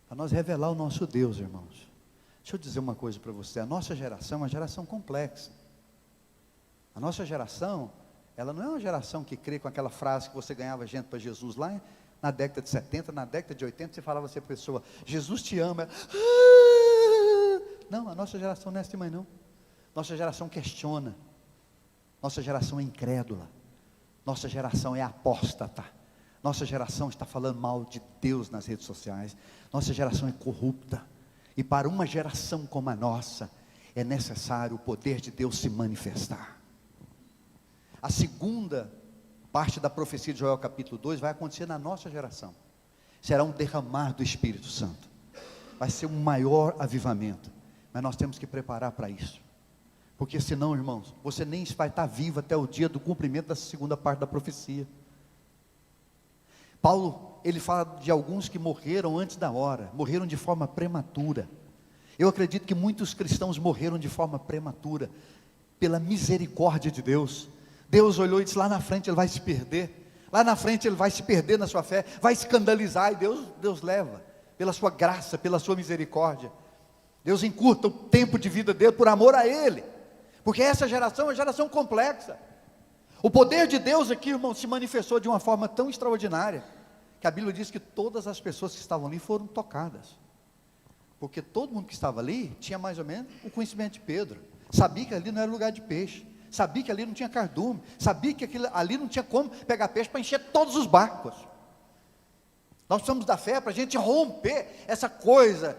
[SPEAKER 1] Para nós revelar o nosso Deus, irmãos. Deixa eu dizer uma coisa para você, a nossa geração é uma geração complexa. A nossa geração, ela não é uma geração que crê com aquela frase que você ganhava gente para Jesus lá na década de 70, na década de 80, você falava assim para a pessoa, Jesus te ama. Não, a nossa geração não é assim mais não. Nossa geração questiona. Nossa geração é incrédula. Nossa geração é apóstata. Nossa geração está falando mal de Deus nas redes sociais. Nossa geração é corrupta. E para uma geração como a nossa, é necessário o poder de Deus se manifestar. A segunda parte da profecia de Joel capítulo 2 vai acontecer na nossa geração. Será um derramar do Espírito Santo. Vai ser um maior avivamento. Mas nós temos que preparar para isso. Porque senão, irmãos, você nem vai estar vivo até o dia do cumprimento dessa segunda parte da profecia. Paulo, ele fala de alguns que morreram antes da hora, morreram de forma prematura. Eu acredito que muitos cristãos morreram de forma prematura, pela misericórdia de Deus. Deus olhou e disse, lá na frente ele vai se perder, lá na frente ele vai se perder na sua fé, vai escandalizar, e Deus leva, pela sua graça, pela sua misericórdia. Deus encurta o tempo de vida dele por amor a ele, porque essa geração é uma geração complexa. O poder de Deus aqui, irmão, se manifestou de uma forma tão extraordinária, que a Bíblia diz que todas as pessoas que estavam ali foram tocadas, porque todo mundo que estava ali, tinha mais ou menos o conhecimento de Pedro, sabia que ali não era lugar de peixe, sabia que ali não tinha cardume, sabia que ali não tinha como pegar peixe para encher todos os barcos. Nós precisamos da fé para a gente romper essa coisa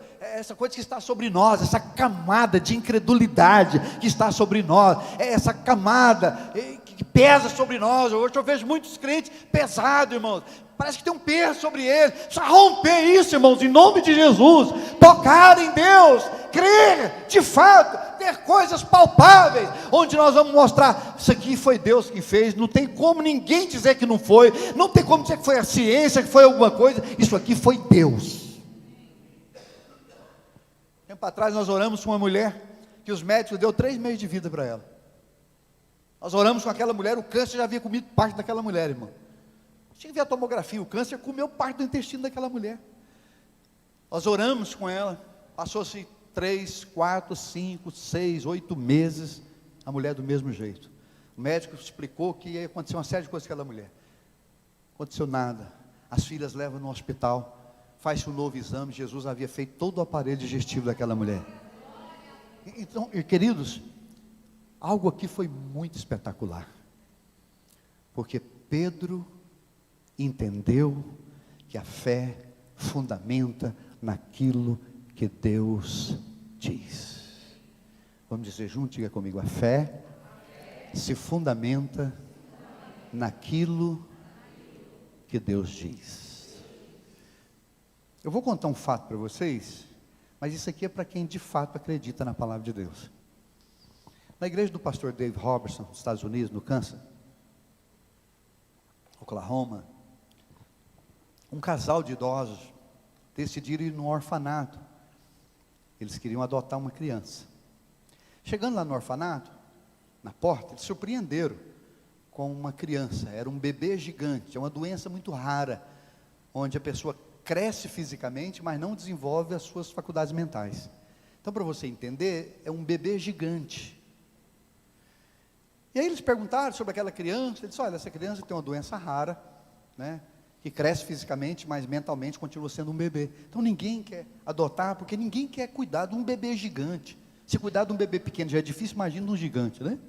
[SPEAKER 1] que está sobre nós, essa camada de incredulidade que está sobre nós, essa camada que pesa sobre nós. Hoje eu vejo muitos crentes pesados, irmãos, parece que tem um peso sobre ele. Precisa romper isso, irmãos, em nome de Jesus, tocar em Deus, crer de fato, ter coisas palpáveis, onde nós vamos mostrar, isso aqui foi Deus que fez, não tem como ninguém dizer que não foi, não tem como dizer que foi a ciência, que foi alguma coisa, isso aqui foi Deus. Tempo atrás nós oramos com uma mulher, que os médicos deu 3 meses de vida para ela, nós oramos com aquela mulher, o câncer já havia comido parte daquela mulher, irmão, tinha que ver a tomografia, o câncer comeu parte do intestino daquela mulher, nós oramos com ela, passou-se 3, 4, 5, 6, 8 meses, a mulher do mesmo jeito. O médico explicou que ia acontecer uma série de coisas com aquela mulher. Não aconteceu nada. As filhas levam no hospital, faz um novo exame. Jesus havia feito todo o aparelho digestivo daquela mulher. Então, queridos, algo aqui foi muito espetacular. Porque Pedro entendeu que a fé fundamenta naquilo que Deus diz. Vamos dizer junto, diga comigo, a fé se fundamenta naquilo que Deus diz. Eu vou contar um fato para vocês, mas isso aqui é para quem de fato acredita na palavra de Deus. Na igreja do pastor Dave Robertson, nos Estados Unidos, no Kansas, Oklahoma, um casal de idosos decidiram ir num orfanato. Eles queriam adotar uma criança. Chegando lá no orfanato, na porta, eles surpreenderam com uma criança. Era um bebê gigante, é uma doença muito rara, onde a pessoa cresce fisicamente, mas não desenvolve as suas faculdades mentais. Então, para você entender, é um bebê gigante. E aí eles perguntaram sobre aquela criança. Ele disse, olha, essa criança tem uma doença rara, né, que cresce fisicamente, mas mentalmente continua sendo um bebê. Então ninguém quer adotar, porque ninguém quer cuidar de um bebê gigante. Se cuidar de um bebê pequeno já é difícil, imagina de um gigante, né?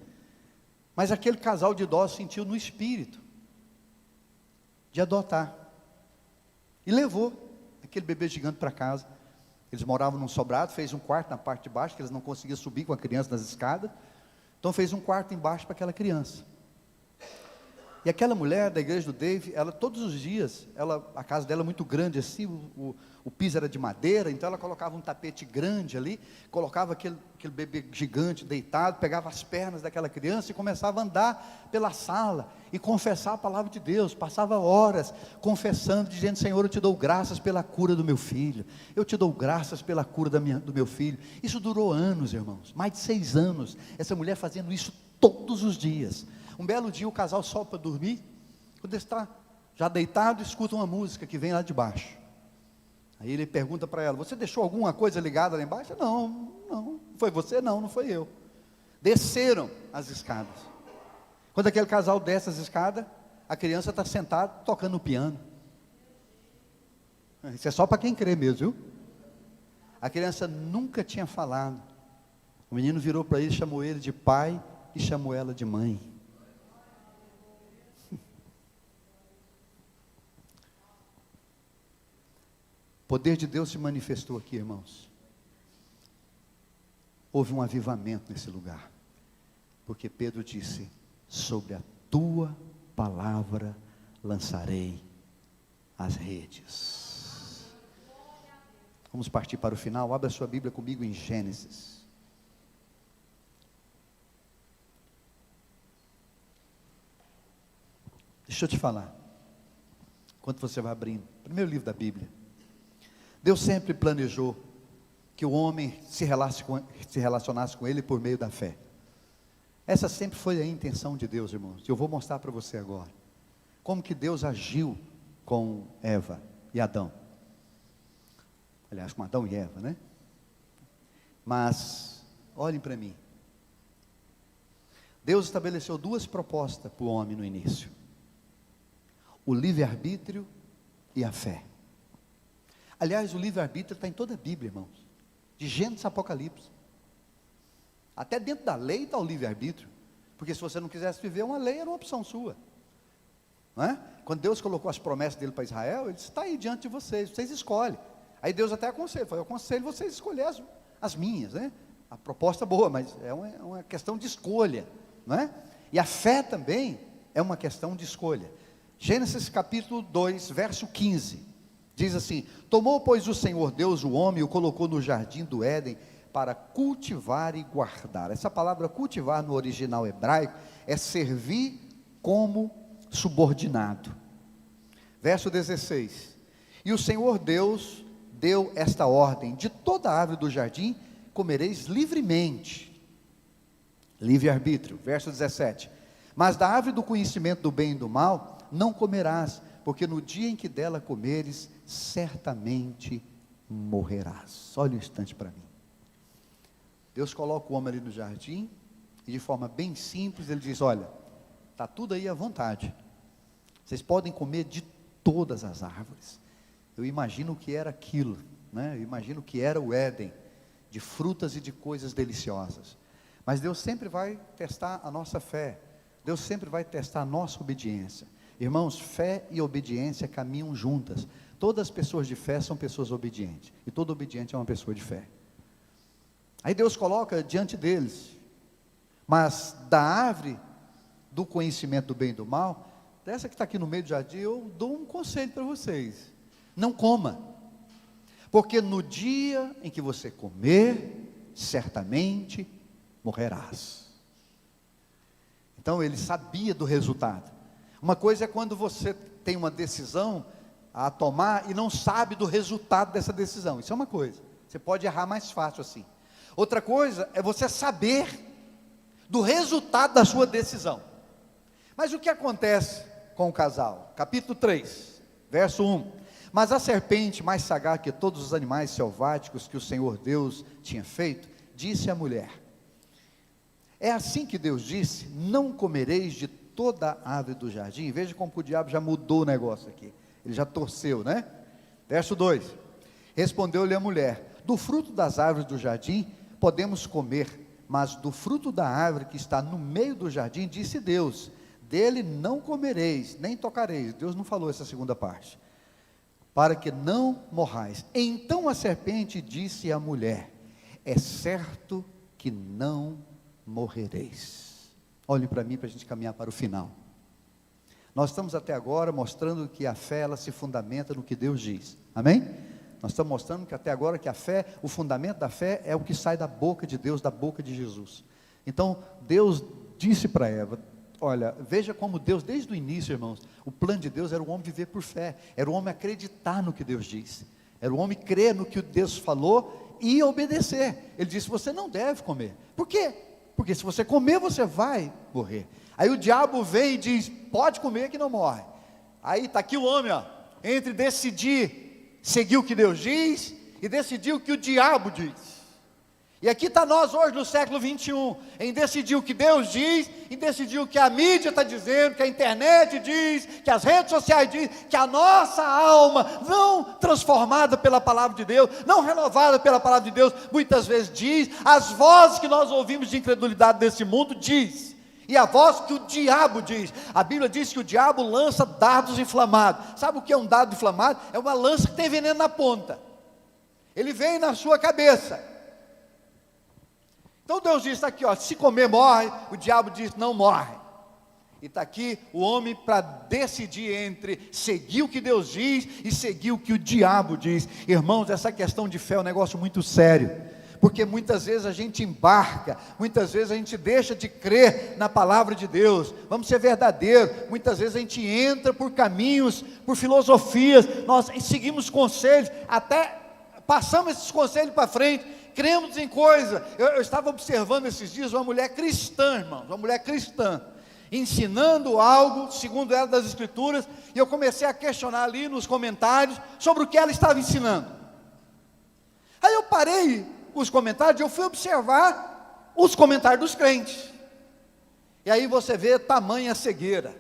[SPEAKER 1] Mas aquele casal de idosos sentiu no espírito de adotar. E levou aquele bebê gigante para casa. Eles moravam num sobrado, fez um quarto na parte de baixo, que eles não conseguiam subir com a criança nas escadas. Então fez um quarto embaixo para aquela criança. E aquela mulher da igreja do Dave, ela todos os dias, a casa dela é muito grande assim, o piso era de madeira, então ela colocava um tapete grande ali, colocava aquele bebê gigante deitado, pegava as pernas daquela criança e começava a andar pela sala e confessar a palavra de Deus. Passava horas confessando, dizendo, Senhor, eu te dou graças pela cura do meu filho, eu te dou graças pela cura do meu filho. Isso durou anos, irmãos, mais de 6 anos, essa mulher fazendo isso todos os dias. Um belo dia o casal sobe para dormir, quando ele está já deitado, escuta uma música que vem lá de baixo. Aí ele pergunta para ela: você deixou alguma coisa ligada lá embaixo? Não, não. Foi você? Não, não foi eu. Desceram as escadas. Quando aquele casal desce as escadas, a criança está sentada tocando piano. Isso é só para quem crê mesmo, viu? A criança nunca tinha falado. O menino virou para ele, chamou ele de pai e chamou ela de mãe. O poder de Deus se manifestou aqui, irmãos. Houve um avivamento nesse lugar, porque Pedro disse: sobre a tua palavra lançarei as redes. Vamos partir para o final. Abra sua Bíblia comigo em Gênesis. Deixa eu te falar, enquanto você vai abrindo, primeiro livro da Bíblia. Deus sempre planejou que o homem se relacionasse com Ele por meio da fé. Essa sempre foi a intenção de Deus, irmãos. E eu vou mostrar para você agora como que Deus agiu com Eva e Adão. Aliás, com Adão e Eva, né? Mas, olhem para mim. Deus estabeleceu duas propostas para o homem no início: o livre-arbítrio e a fé. Aliás, o livre-arbítrio está em toda a Bíblia, irmãos, de Gênesis a Apocalipse. Até dentro da lei está o livre-arbítrio, porque se você não quisesse viver uma lei, era uma opção sua, não é? Quando Deus colocou as promessas dele para Israel, ele disse: está aí diante de vocês, vocês escolhem. Aí Deus até aconselha, eu aconselho vocês a escolher as minhas, né? A proposta é boa, mas é uma questão de escolha, não é? E a fé também é uma questão de escolha. Gênesis capítulo 2, verso 15, diz assim: tomou, pois, o Senhor Deus o homem e o colocou no jardim do Éden para cultivar e guardar. Essa palavra cultivar no original hebraico é servir como subordinado. Verso 16: e o Senhor Deus deu esta ordem: de toda árvore do jardim comereis livremente. Livre-arbítrio. Verso 17: mas da árvore do conhecimento do bem e do mal não comerás, porque no dia em que dela comeres, certamente morrerás. Olha um instante para mim. Deus coloca o homem ali no jardim, e de forma bem simples ele diz: olha, está tudo aí à vontade, vocês podem comer de todas as árvores. Eu imagino o que era aquilo, né? Eu imagino o que era o Éden, de frutas e de coisas deliciosas. Mas Deus sempre vai testar a nossa fé, Deus sempre vai testar a nossa obediência. Irmãos, fé e obediência caminham juntas. Todas as pessoas de fé são pessoas obedientes, e todo obediente é uma pessoa de fé. Aí Deus coloca diante deles: mas da árvore do conhecimento do bem e do mal, dessa que está aqui no meio do jardim, eu dou um conselho para vocês: não coma, porque no dia em que você comer, certamente morrerás. Então ele sabia do resultado. Uma coisa é quando você tem uma decisão a tomar e não sabe do resultado dessa decisão. Isso é uma coisa, você pode errar mais fácil assim. Outra coisa é você saber do resultado da sua decisão. Mas o que acontece com o casal? Capítulo 3, verso 1: mas a serpente, mais sagaz que todos os animais selváticos que o Senhor Deus tinha feito, disse à mulher: é assim que Deus disse, não comereis de toda a árvore do jardim. Veja como o diabo já mudou o negócio aqui, ele já torceu, né? Verso 2: respondeu-lhe a mulher: do fruto das árvores do jardim podemos comer, mas do fruto da árvore que está no meio do jardim, disse Deus, dele não comereis, nem tocareis. Deus não falou essa segunda parte: para que não morrais. Então a serpente disse à mulher: é certo que não morrereis. Olhem para mim para a gente caminhar para o final. Nós estamos até agora mostrando que a fé, ela se fundamenta no que Deus diz, amém? Nós estamos mostrando que até agora que a fé, o fundamento da fé é o que sai da boca de Deus, da boca de Jesus. Então Deus disse para Eva: olha, veja como Deus, desde o início, irmãos, o plano de Deus era o homem viver por fé, era o homem acreditar no que Deus disse, era o homem crer no que Deus falou e obedecer. Ele disse: você não deve comer. Por quê? Porque se você comer, você vai morrer. Aí o diabo vem e diz: pode comer que não morre. Aí está aqui o homem, ó, entre decidir seguir o que Deus diz e decidir o que o diabo diz. E aqui está nós hoje no século 21, em decidir o que Deus diz, em decidir o que a mídia está dizendo, que a internet diz, que as redes sociais dizem, que a nossa alma, não transformada pela palavra de Deus, não renovada pela palavra de Deus, muitas vezes diz, as vozes que nós ouvimos de incredulidade desse mundo diz, e a voz que o diabo diz. A Bíblia diz que o diabo lança dardos inflamados. Sabe o que é um dardo inflamado? É uma lança que tem veneno na ponta. Ele vem na sua cabeça. Então Deus diz, está aqui, ó, se comer morre, o diabo diz, não morre. E está aqui o homem para decidir entre seguir o que Deus diz e seguir o que o diabo diz. Irmãos, essa questão de fé é um negócio muito sério, porque muitas vezes a gente embarca, muitas vezes a gente deixa de crer na palavra de Deus. Vamos ser verdadeiros, muitas vezes a gente entra por caminhos, por filosofias, nós seguimos conselhos, até passamos esses conselhos para frente, cremos em coisa. Eu estava observando esses dias uma mulher cristã, irmãos, uma mulher cristã, ensinando algo, segundo ela das Escrituras, e eu comecei a questionar ali nos comentários, sobre o que ela estava ensinando. Aí eu parei os comentários, eu fui observar os comentários dos crentes, e aí você vê tamanha cegueira,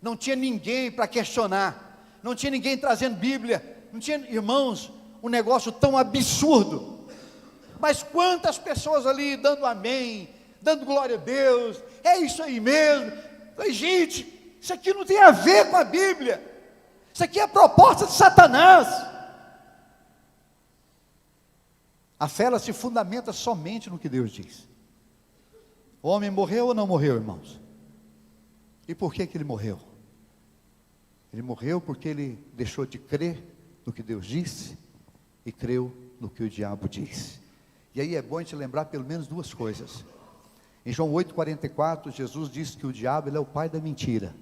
[SPEAKER 1] não tinha ninguém para questionar, não tinha ninguém trazendo Bíblia, não tinha, irmãos, um negócio tão absurdo, mas quantas pessoas ali dando amém, dando glória a Deus, é isso aí mesmo. Falei, gente, isso aqui não tem a ver com a Bíblia, isso aqui é a proposta de Satanás. A fé, ela se fundamenta somente no que Deus diz. O homem morreu ou não morreu, irmãos? E por que ele morreu? Ele morreu porque ele deixou de crer no que Deus disse e creu no que o diabo disse. E aí é bom a gente lembrar pelo menos duas coisas. Em João 8,44, Jesus disse que o diabo, ele é o pai da mentira.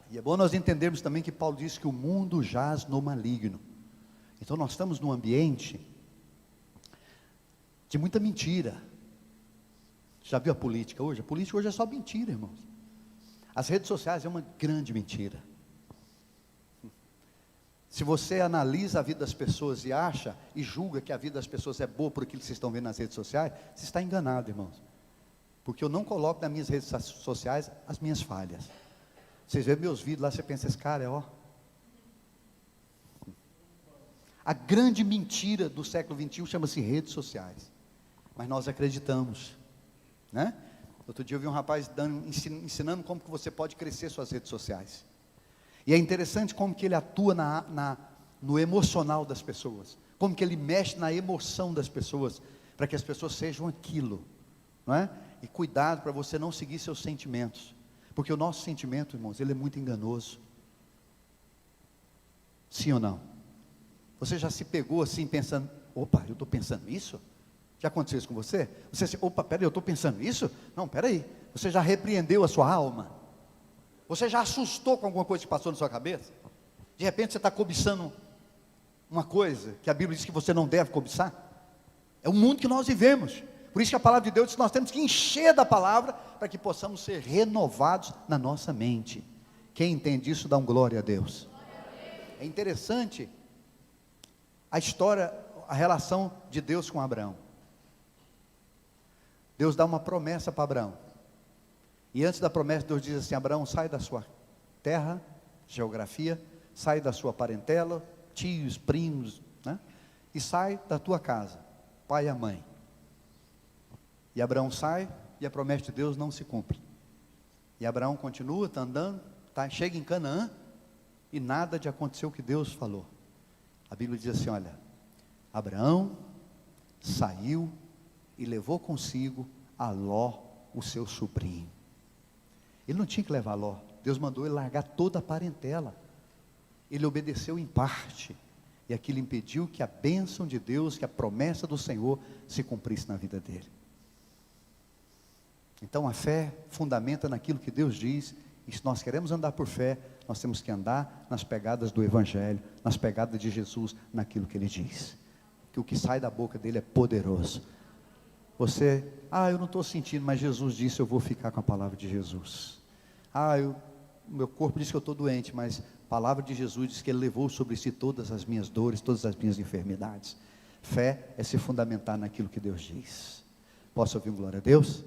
[SPEAKER 1] E é bom nós entendermos também que Paulo disse que o mundo jaz no maligno. Então nós estamos num ambiente de muita mentira. Já viu a política hoje? A política hoje é só mentira, irmãos. As redes sociais é uma grande mentira. Se você analisa a vida das pessoas e acha e julga que a vida das pessoas é boa por aquilo que vocês estão vendo nas redes sociais, você está enganado, irmãos. Porque eu não coloco nas minhas redes sociais as minhas falhas. Vocês veem meus vídeos lá, você pensa, esse cara é ó. A grande mentira do século 21 chama-se redes sociais. Mas nós acreditamos, né? Outro dia eu vi um rapaz ensinando como que você pode crescer suas redes sociais. E é interessante como que ele atua no emocional das pessoas, como que ele mexe na emoção das pessoas, para que as pessoas sejam aquilo, não é? E cuidado para você não seguir seus sentimentos, porque o nosso sentimento, irmãos, ele é muito enganoso. Sim ou não? Você já se pegou assim pensando, opa, eu estou pensando isso? Já aconteceu isso com você? Você assim, opa, peraí, eu estou pensando isso? Não, peraí, você já repreendeu a sua alma? Você já assustou com alguma coisa que passou na sua cabeça? De repente você está cobiçando uma coisa que a Bíblia diz que você não deve cobiçar. É o mundo que nós vivemos. Por isso que a palavra de Deus diz que nós temos que encher da palavra para que possamos ser renovados na nossa mente. Quem entende isso, dá um glória a Deus. É interessante a história, a relação de Deus com Abraão. Deus dá uma promessa para Abraão. E antes da promessa, Deus diz assim, Abraão, sai da sua terra, geografia, sai da sua parentela, tios, primos, né? E sai da tua casa, pai e a mãe. E Abraão sai, e a promessa de Deus não se cumpre. E Abraão continua, está andando, chega em Canaã, e nada de acontecer o que Deus falou. A Bíblia diz assim, olha, Abraão saiu e levou consigo a Ló, o seu sobrinho. Ele não tinha que levar Ló, Deus mandou ele largar toda a parentela. Ele obedeceu em parte, e aquilo impediu que a bênção de Deus, que a promessa do Senhor se cumprisse na vida dele. Então a fé fundamenta naquilo que Deus diz, e se nós queremos andar por fé, nós temos que andar nas pegadas do Evangelho, nas pegadas de Jesus, naquilo que Ele diz, que o que sai da boca dele é poderoso. Você, eu não estou sentindo, mas Jesus disse, eu vou ficar com a palavra de Jesus. meu corpo diz que eu estou doente, mas a palavra de Jesus diz que Ele levou sobre si todas as minhas dores, todas as minhas enfermidades. Fé é se fundamentar naquilo que Deus diz. Posso ouvir um glória a Deus?